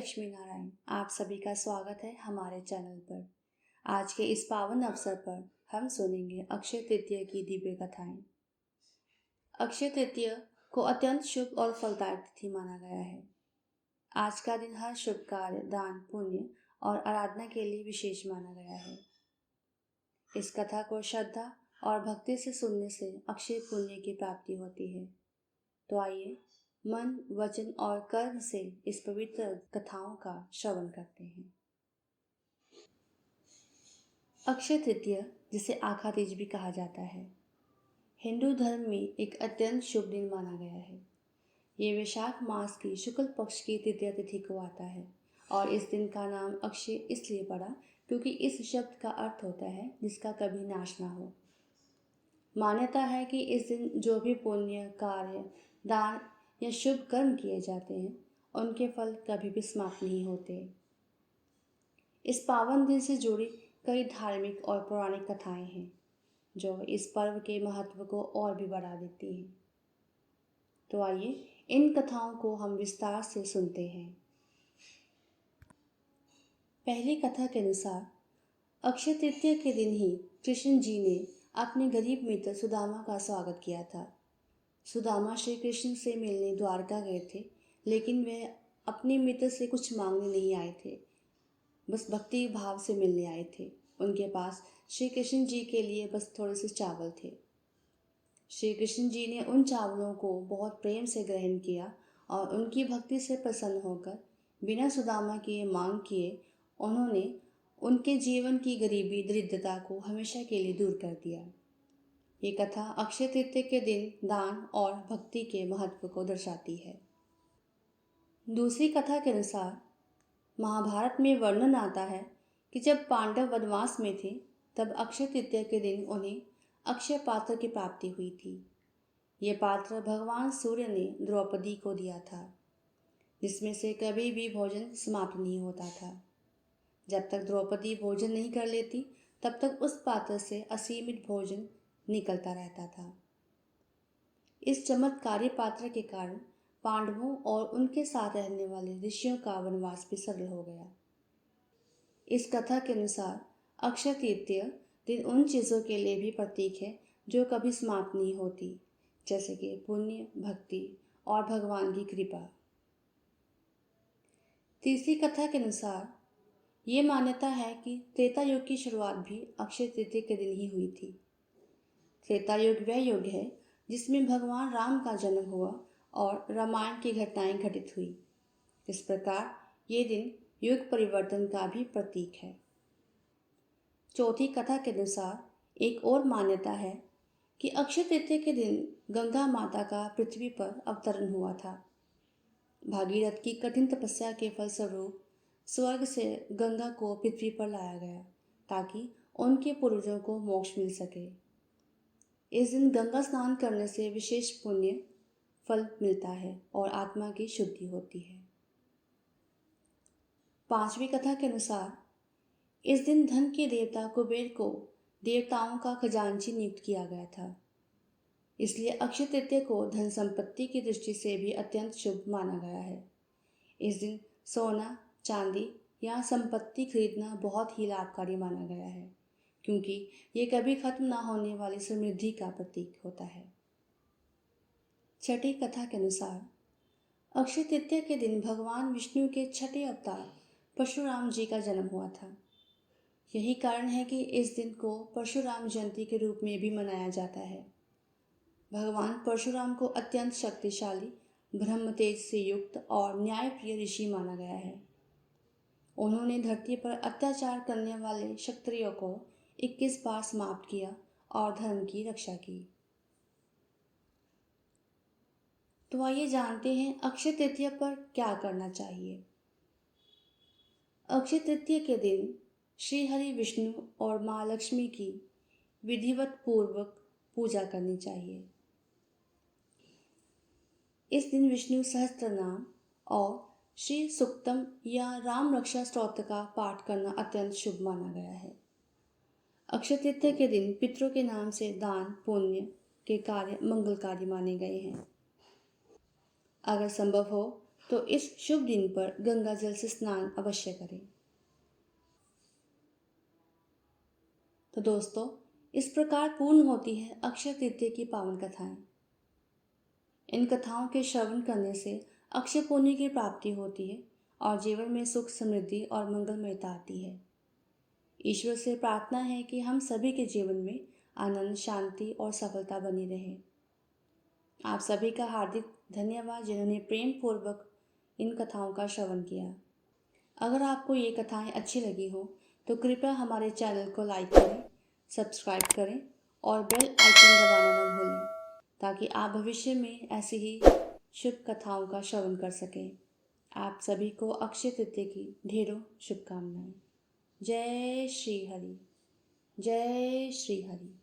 लक्ष्मी नारायण। आप सभी का स्वागत है हमारे चैनल पर। आज के इस पावन अवसर पर हम सुनेंगे अक्षय तृतीया की दिव्य कथाएं। अक्षय तृतीया को अत्यंत शुभ और फलदायक तिथि माना गया है। आज का दिन हर शुभ कार्य, दान, पुण्य और आराधना के लिए विशेष माना गया है। इस कथा को श्रद्धा और भक्ति से सुनने से अक्षय पुण्य की प्राप्ति होती है। तो आइए मन, वचन और कर्म से इस पवित्र कथाओं का श्रवण करते हैं। अक्षय तृतीया, जिसे आखा तीज भी कहा जाता है, हिंदू धर्म में एक अत्यंत शुभ दिन माना गया है। ये वैशाख मास की शुक्ल पक्ष की तृतीया तिथि को आता है और इस दिन का नाम अक्षय इसलिए पड़ा क्योंकि इस शब्द का अर्थ होता है जिसका कभी नाश ना हो। मान्यता है कि इस दिन जो भी पुण्य कार्य, दान या शुभ कर्म किए जाते हैं उनके फल कभी भी समाप्त नहीं होते। इस पावन दिन से जुड़ी कई धार्मिक और पौराणिक कथाएं हैं जो इस पर्व के महत्व को और भी बढ़ा देती हैं। तो आइए इन कथाओं को हम विस्तार से सुनते हैं। पहली कथा के अनुसार अक्षय तृतीया के दिन ही कृष्ण जी ने अपने गरीब मित्र सुदामा का स्वागत किया था। सुदामा श्री कृष्ण से मिलने द्वारका गए थे, लेकिन वे अपने मित्र से कुछ मांगने नहीं आए थे, बस भक्ति भाव से मिलने आए थे। उनके पास श्री कृष्ण जी के लिए बस थोड़े से चावल थे। श्री कृष्ण जी ने उन चावलों को बहुत प्रेम से ग्रहण किया और उनकी भक्ति से प्रसन्न होकर बिना सुदामा के मांग किए उन्होंने उनके जीवन की गरीबी, दरिद्रता को हमेशा के लिए दूर कर दिया। ये कथा अक्षय तृतीया के दिन दान और भक्ति के महत्व को दर्शाती है। दूसरी कथा के अनुसार महाभारत में वर्णन आता है कि जब पांडव वनवास में थे तब अक्षय तृतीया के दिन उन्हें अक्षय पात्र की प्राप्ति हुई थी। ये पात्र भगवान सूर्य ने द्रौपदी को दिया था, जिसमें से कभी भी भोजन समाप्त नहीं होता था। जब तक द्रौपदी भोजन नहीं कर लेती तब तक उस पात्र से असीमित भोजन निकलता रहता था। इस चमत्कारी पात्र के कारण पांडवों और उनके साथ रहने वाले ऋषियों का वनवास भी सरल हो गया। इस कथा के अनुसार अक्षय तृतीया दिन उन चीज़ों के लिए भी प्रतीक है जो कभी समाप्त नहीं होती, जैसे कि पुण्य, भक्ति और भगवान की कृपा। तीसरी कथा के अनुसार ये मान्यता है कि त्रेता युग की शुरुआत भी अक्षय तृतीया के दिन ही हुई थी। त्रेता युग वह युग है जिसमें भगवान राम का जन्म हुआ और रामायण की घटनाएं घटित हुई। इस प्रकार ये दिन युग परिवर्तन का भी प्रतीक है। चौथी कथा के अनुसार एक और मान्यता है कि अक्षय तृतीया के दिन गंगा माता का पृथ्वी पर अवतरण हुआ था। भागीरथ की कठिन तपस्या के फलस्वरूप स्वर्ग से गंगा को पृथ्वी पर लाया गया ताकि उनके पूर्वजों को मोक्ष मिल सके। इस दिन गंगा स्नान करने से विशेष पुण्य फल मिलता है और आत्मा की शुद्धि होती है। पांचवी कथा के अनुसार इस दिन धन के देवता कुबेर को देवताओं का खजांची नियुक्त किया गया था, इसलिए अक्षय तृतीया को धन संपत्ति की दृष्टि से भी अत्यंत शुभ माना गया है। इस दिन सोना, चांदी या संपत्ति खरीदना बहुत ही लाभकारी माना गया है, क्योंकि ये कभी खत्म ना होने वाली समृद्धि का प्रतीक होता है। छठी कथा के अनुसार अक्षय तृतीया के दिन भगवान विष्णु के छठे अवतार परशुराम जी का जन्म हुआ था। यही कारण है कि इस दिन को परशुराम जयंती के रूप में भी मनाया जाता है। भगवान परशुराम को अत्यंत शक्तिशाली, ब्रह्म तेज से युक्त और न्यायप्रिय ऋषि माना गया है। उन्होंने धरती पर अत्याचार करने वाले क्षत्रियों को 21 बार समाप्त किया और धर्म की रक्षा की। तो आइए जानते हैं अक्षय तृतीया पर क्या करना चाहिए। अक्षय तृतीया के दिन श्री हरि, विष्णु और माँ लक्ष्मी की विधिवत पूर्वक पूजा करनी चाहिए। इस दिन विष्णु सहस्त्र नाम और श्री सुक्तम या राम रक्षा स्तोत्र का पाठ करना अत्यंत शुभ माना गया है। अक्षय तृतीया के दिन पितरों के नाम से दान पुण्य के कार्य मंगलकारी माने गए हैं। अगर संभव हो तो इस शुभ दिन पर गंगा जल से स्नान अवश्य करें। तो दोस्तों, इस प्रकार पूर्ण होती है अक्षय तृतीया की पावन कथाएं। इन कथाओं के श्रवण करने से अक्षय पुण्य की प्राप्ति होती है और जीवन में सुख, समृद्धि और मंगलमयता आती है। ईश्वर से प्रार्थना है कि हम सभी के जीवन में आनंद, शांति और सफलता बनी रहे। आप सभी का हार्दिक धन्यवाद जिन्होंने प्रेम पूर्वक इन कथाओं का श्रवण किया। अगर आपको ये कथाएं अच्छी लगी हो तो कृपया हमारे चैनल को लाइक करें, सब्सक्राइब करें और बेल आइकन दबाना न भूलें ताकि आप भविष्य में ऐसी ही शुभ कथाओं का श्रवण कर सकें। आप सभी को अक्षय तृतीया की ढेरों शुभकामनाएं। जय श्री हरि, जय श्री हरि।